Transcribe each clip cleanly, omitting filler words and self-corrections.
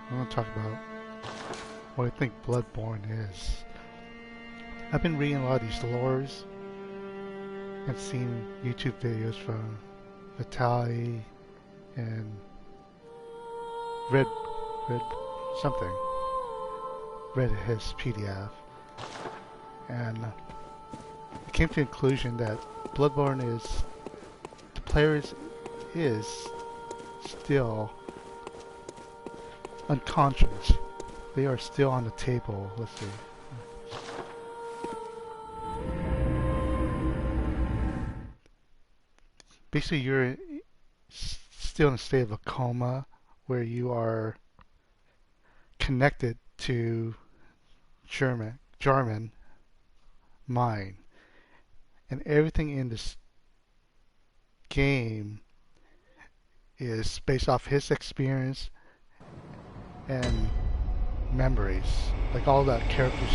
I'm going to talk about what I think Bloodborne is. I've been reading a lot of these lores and seen YouTube videos from Vitaly and Red, Red something, read his PDF, and I came to the conclusion that Bloodborne is, the players is still unconscious. They are still on the table. Let's see. Basically, you're still in a state of a coma where you are connected to Gehrmen mind, and everything in this game is based off his experience and memories. Like all the characters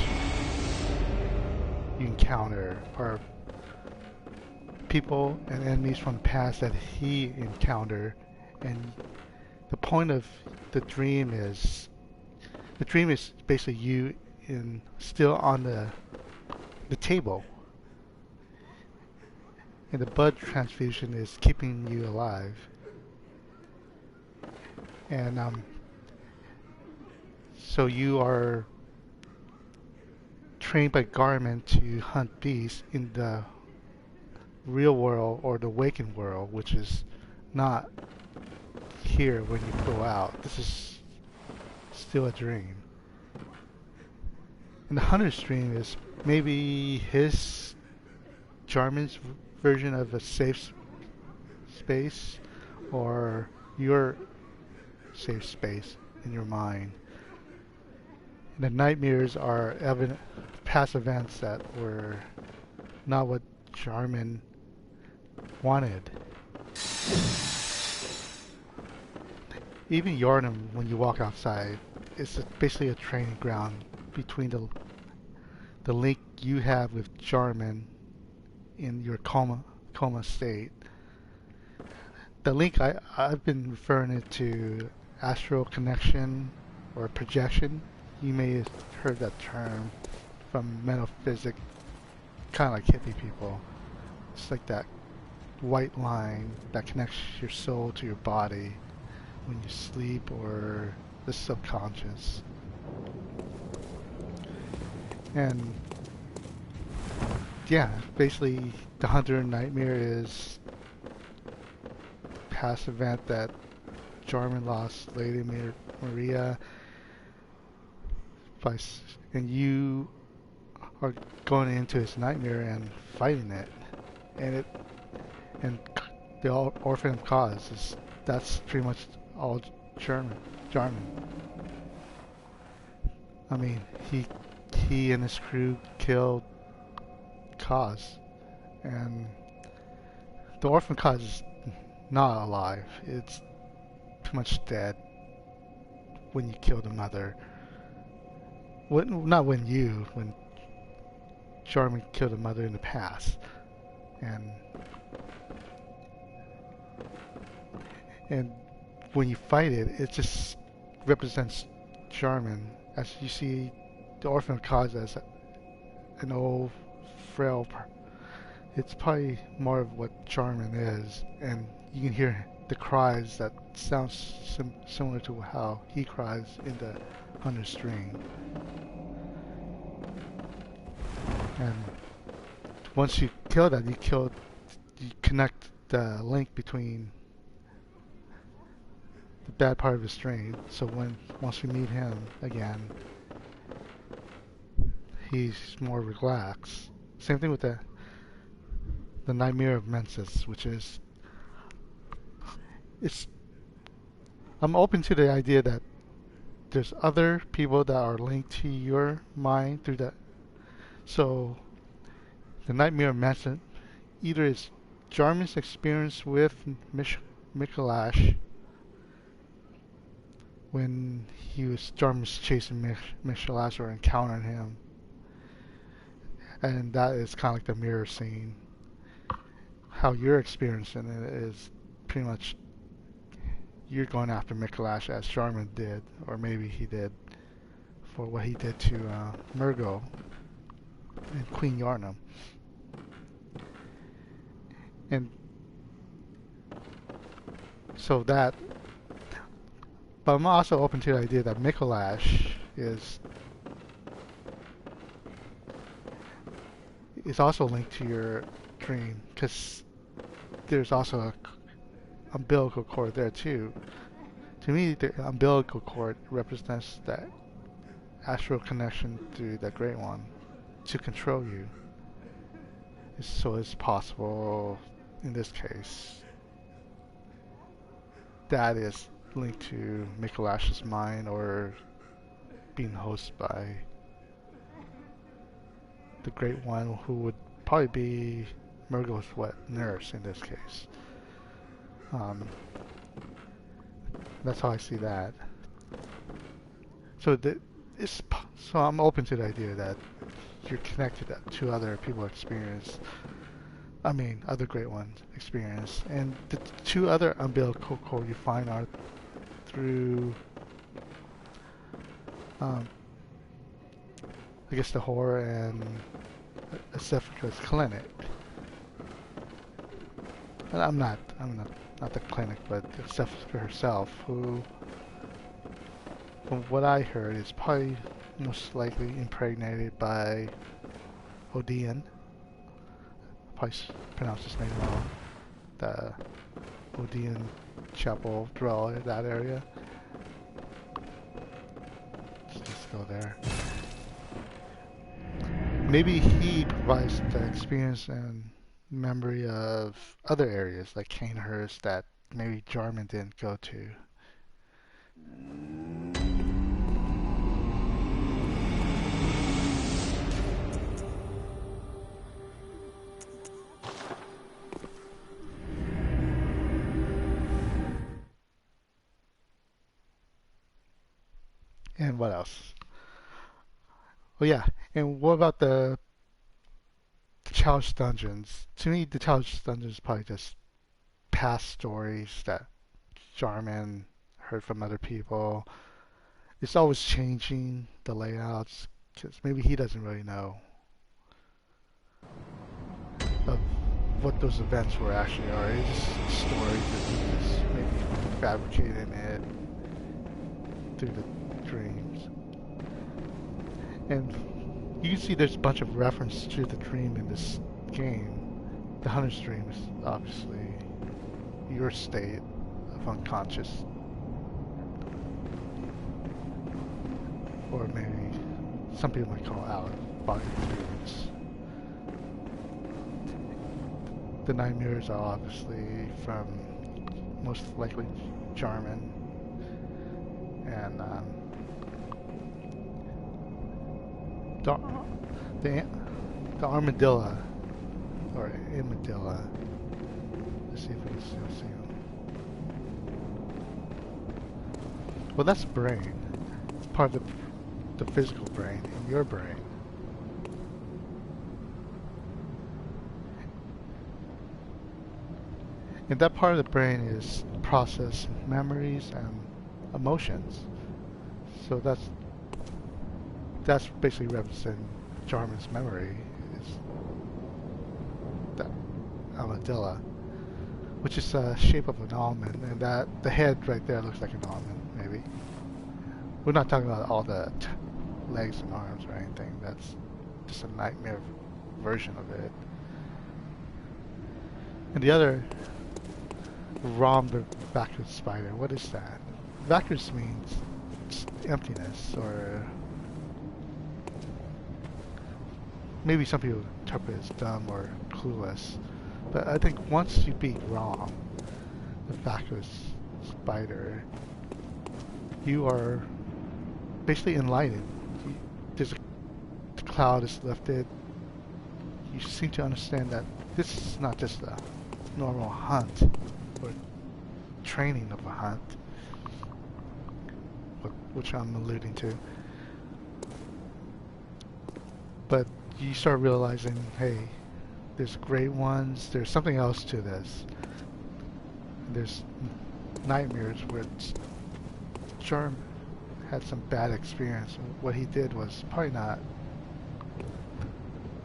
you encounter are people and enemies from the past that he encountered, and the point of the dream is basically you in still on the table, and the blood transfusion is keeping you alive. And so you are trained by Gehrmen to hunt beasts in the real world or the waking world, which is not here when you go out. This is still a dream. And the hunter's dream is maybe his Jarman's version of a safe space, or your safe space in your mind. And the nightmares are past events that were not what Jarman wanted. Even Yharnam, when you walk outside, it's basically a training ground between the link you have with Jarman in your coma state. The link I've been referring it to astral connection or projection. You may have heard that term from metaphysics, kind of like hippie people. It's like that white line that connects your soul to your body when you sleep, or the subconscious. And yeah, basically the Hunter Nightmare is past event that Jarman lost Lady Maria by, and you are going into his nightmare and fighting it, and the orphan cause is that's pretty much all Jarman. I mean, he and his crew killed Cause, and the orphan cause is not alive. It's pretty much dead when you kill the mother. Not when Jarman killed the mother in the past, and and when you fight it, it just represents Jarman, as you see the orphan cause as an old, frail. It's probably more of what Jarman is, and you can hear the cries that sounds similar to how he cries in the Hunter's Dream. And once you kill that, you connect the link between the bad part of his dream. So once we meet him again, he's more relaxed. Same thing with the Nightmare of Mensis, which is it's. I'm open to the idea that there's other people that are linked to your mind through that. So the Nightmare of Mensis either is Jarman's experience with Mikolash when Jarman's chasing Mikolash or encountering him, and that is kind of like the mirror scene. How you're experiencing it is pretty much you're going after Mikolash as Gehrmen did, or maybe he did, for what he did to Murgo and Queen Yarnum. And so that, but I'm also open to the idea that Mikolash is also linked to your dream, because there's also a umbilical cord there too. To me, the umbilical cord represents that astral connection to the Great One to control you. So it's possible, in this case, that is linked to Mikolash's mind, or being hosted by the Great One, who would probably be Murgo's nurse in this case. That's how I see that. So so I'm open to the idea that you're connected to other people's experience. I mean, other Great Ones' experience. And the two other umbilical cord you find are through, I guess, the horror and Acephica's clinic. And I'm not the clinic, but Acephica herself, who, from what I heard, is probably most likely impregnated by Odeon. Probably pronounced his name wrong. The Odeon Chapel dwell in that area. Let's just go there. Maybe he provides the experience and memory of other areas like Canehurst that maybe Gehrmen didn't go to. And what else? Oh yeah, and what about the Challenge Dungeons? To me, the Challenge Dungeons is probably just past stories that Gehrmen heard from other people. It's always changing the layouts, because maybe he doesn't really know of what those events were actually are. It's just stories that he's maybe fabricating it through the dreams. And you can see there's a bunch of reference to the dream in this game. The Hunter's dream is obviously your state of unconscious, or maybe some people might call out body dreams. The Nine Mirrors are obviously from most likely Gehrmen, and the armadillo, or armadillo. Let's see if we can still see them. Well, that's brain. It's part of the physical brain in your brain. And that part of the brain is process memories and emotions. So that's basically representing Gehrmen's memory, is that armadillo, which is a shape of an almond, and that the head right there looks like an almond, maybe. We're not talking about all the legs and arms or anything. That's just a nightmare version of it. And the other, Rom vacuous spider. What is that? Vacuous means emptiness, or maybe some people interpret it as dumb or clueless. But I think once you beat Rom, the vacuous spider, you are basically enlightened. The cloud is lifted. You seem to understand that this is not just a normal hunt or training of a hunt, which I'm alluding to. But you start realizing, hey, there's great ones, there's something else to this. There's nightmares where Germ had some bad experience. And what he did was probably not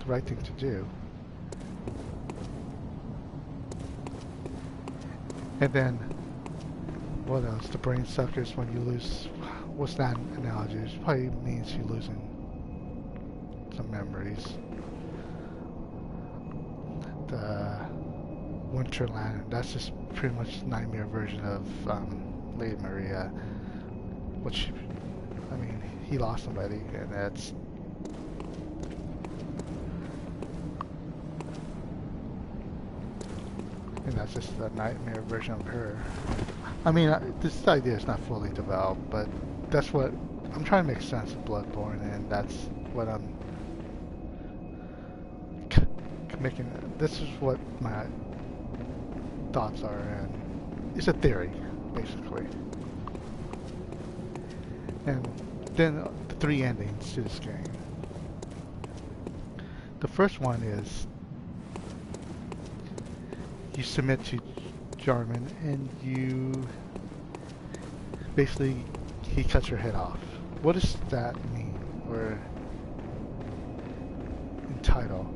the right thing to do. And then, what else? The brain suckers when you lose. What's that analogy? It probably means you're losing some memories. The Winter Lantern, that's just pretty much the nightmare version of Lady Maria. Which, I mean, he lost somebody, and that's. And that's just the nightmare version of her. I mean, this idea is not fully developed, but that's what I'm trying to make sense of Bloodborne, and that's what I'm making. This is what my thoughts are, and it's a theory, basically. And then the 3 endings to this game. The first one is you submit to Gehrmen, and you basically he cuts your head off. What does that mean, or in title?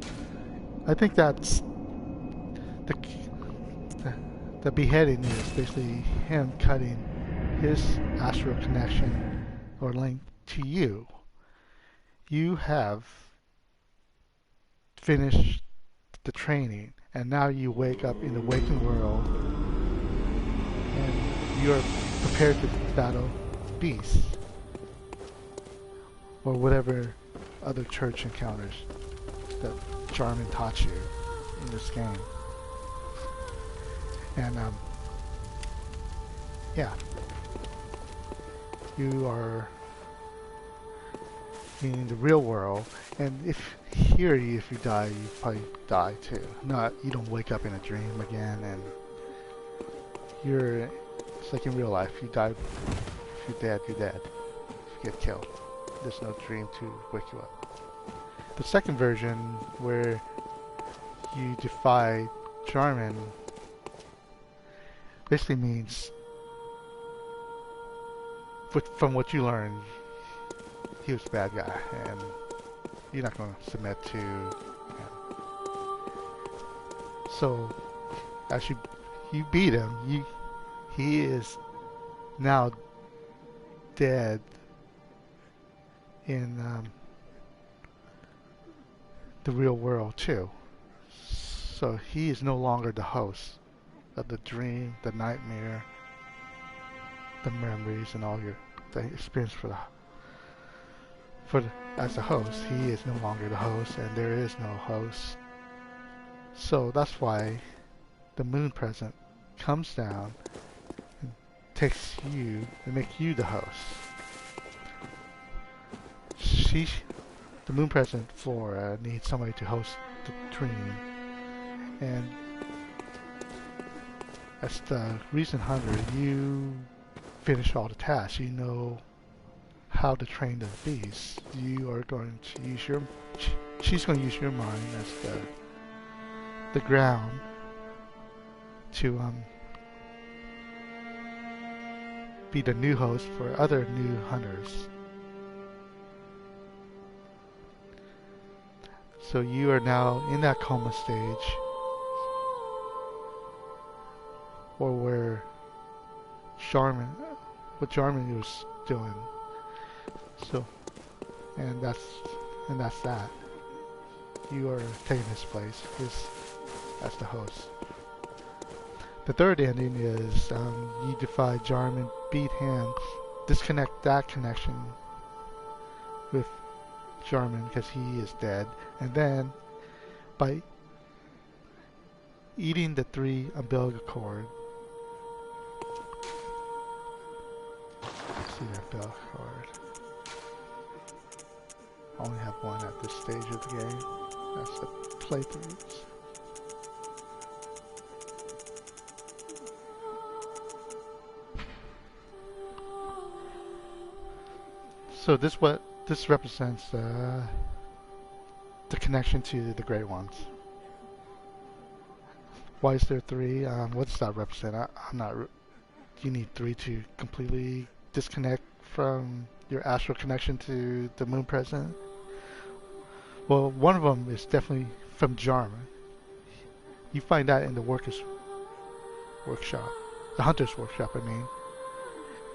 I think that's the beheading is basically him cutting his astral connection or link to you. You have finished the training, and now you wake up in the waking world, and you're prepared to battle beasts or whatever other church encounters that Gehrmen taught you in this game. And yeah, you are in the real world, and if you die, you probably die too. Not, you don't wake up in a dream again, and it's like in real life. You die, if you're dead, you're dead. If you get killed, there's no dream to wake you up. The second version, where you defy Gehrmen, basically means, from what you learned, he was a bad guy, and you're not going to submit to him. So, as you beat him, he is now dead in the real world too. So he is no longer the host of the dream, the nightmare, the memories, and all the experience as a host. He is no longer the host, and there is no host. So that's why the moon present comes down and takes you and makes you the host. The moon present Flora needs somebody to host the dream, and as the recent hunter, you finish all the tasks. You know how to train the beast. You are going to use she's going to use your mind as the ground to be the new host for other new hunters. So you are now in that coma stage, or where what Gehrmen was doing. So, and that's that. You are taking his place as the host. The third ending is you defy Gehrmen, beat him, disconnect that connection with Gehrmen because he is dead, and then by eating the 3 umbilical cord. Let's see the umbilical cord. I only have one at this stage of the game. That's the playthroughs. So this represents the connection to the Great Ones. Why is there 3? What does that represent? I'm not you need 3 to completely disconnect from your astral connection to the moon present. Well, one of them is definitely from Gehrmen. You find that in the workers' workshop, the hunter's workshop, I mean.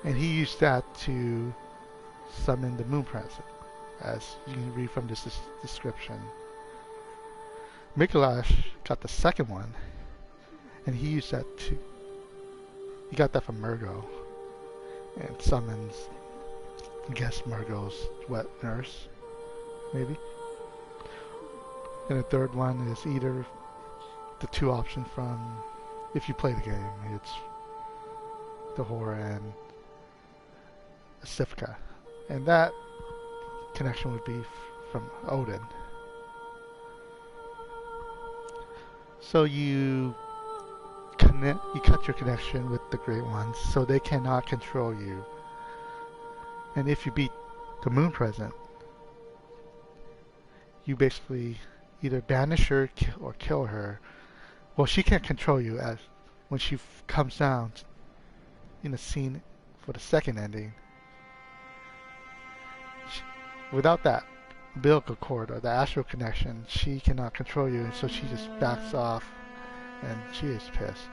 And he used that to summon the moon present, as you can read from this description. Mikolash got the second one, and he used that to. He got that from Murgo, and summons, I guess, Murgo's wet nurse, maybe. And the third one is either the 2 options from, if you play the game, it's the Horror and Sifka. And that connection would be from Odin. So you cut your connection with the Great Ones, so they cannot control you. And if you beat the Moon Present, you basically either banish her or kill her. Well, she can't control you, as when she comes down in the scene for the second ending. Without that umbilical cord or the astral connection, she cannot control you, and so she just backs off, and she is pissed.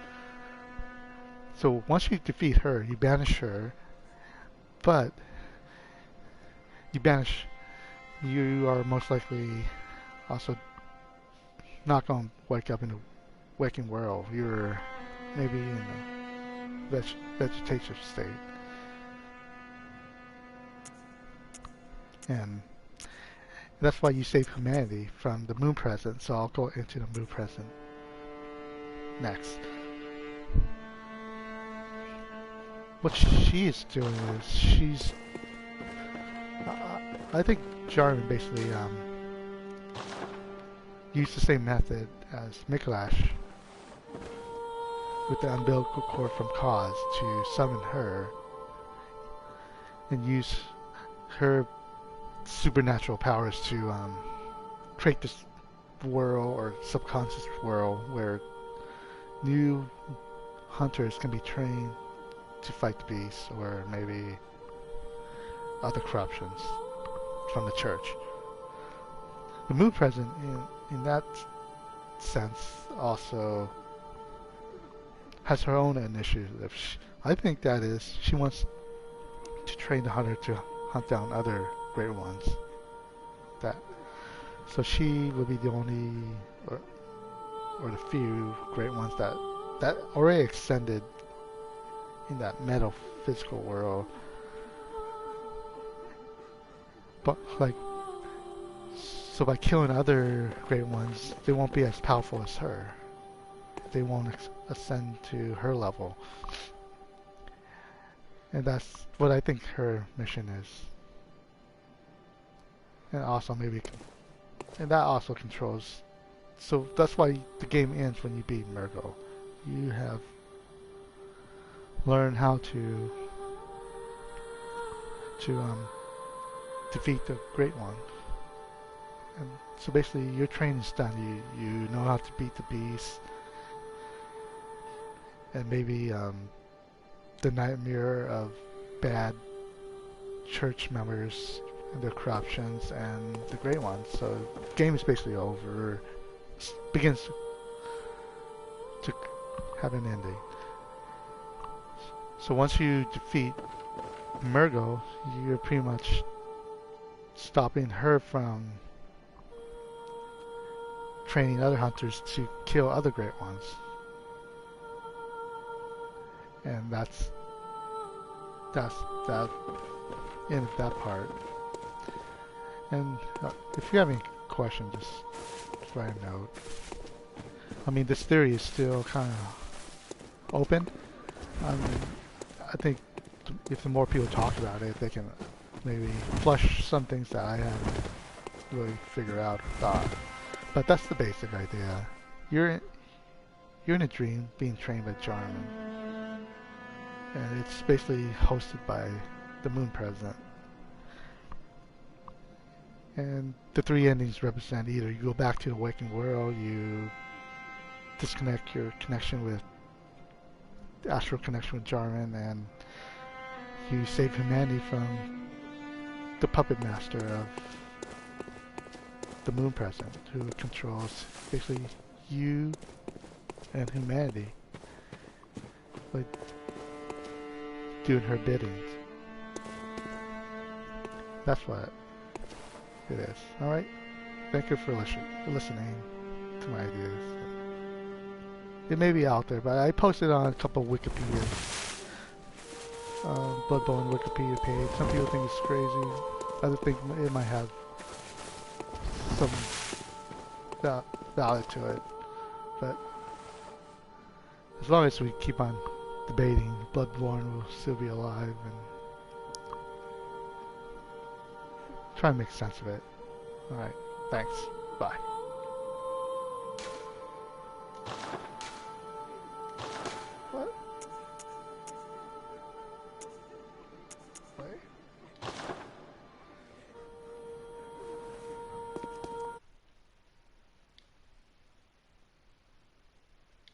So once you defeat her, you banish her, but you are most likely also not going to wake up in the waking world. You're maybe in the vegetative state. And that's why you save humanity from the moon present, so I'll go into the moon present next. What she is doing is she's... I think Gehrmen basically used the same method as Mikolash with the umbilical cord from Kaz to summon her and use her supernatural powers to create this world or subconscious world where new hunters can be trained to fight the beasts, or maybe other corruptions from the church. The moon present in that sense also has her own initiative. I think that is, she wants to train the hunter to hunt down other great ones. So she will be the only, or the few great ones that already extended in that metaphysical world. But so by killing other great ones, they won't be as powerful as her. They won't ascend to her level. And that's what I think her mission is. And also and that also controls. So that's why the game ends when you beat Murgo. You have learned how to defeat the Great One. And so basically your training's done. You know how to beat the beast. And maybe the nightmare of bad church members and their corruptions and the Great Ones. So the game is basically over. Begins to have an ending. So once you defeat Murgo, you're pretty much stopping her from training other hunters to kill other Great Ones. And that's that in that part. And if you have any questions, just write a note. I mean, this theory is still kind of open. I think if the more people talk about it, they can maybe flush some things that I haven't really figured out or thought. But that's the basic idea. You're in a dream being trained by Gehrmen. And it's basically hosted by the Moon President. And the 3 endings represent either you go back to the waking world, you disconnect your connection with astral connection with Gehrmen, and you save humanity from the puppet master of the Moon Present, who controls basically you and humanity, like doing her biddings. That's what it is. Alright? Thank you for listening to my ideas. It may be out there, but I posted on a couple of Wikipedia, Bloodborne Wikipedia page. Some people think it's crazy. Others think it might have some value to it. But as long as we keep on debating, Bloodborne will still be alive, and try and make sense of it. Alright, thanks. Bye.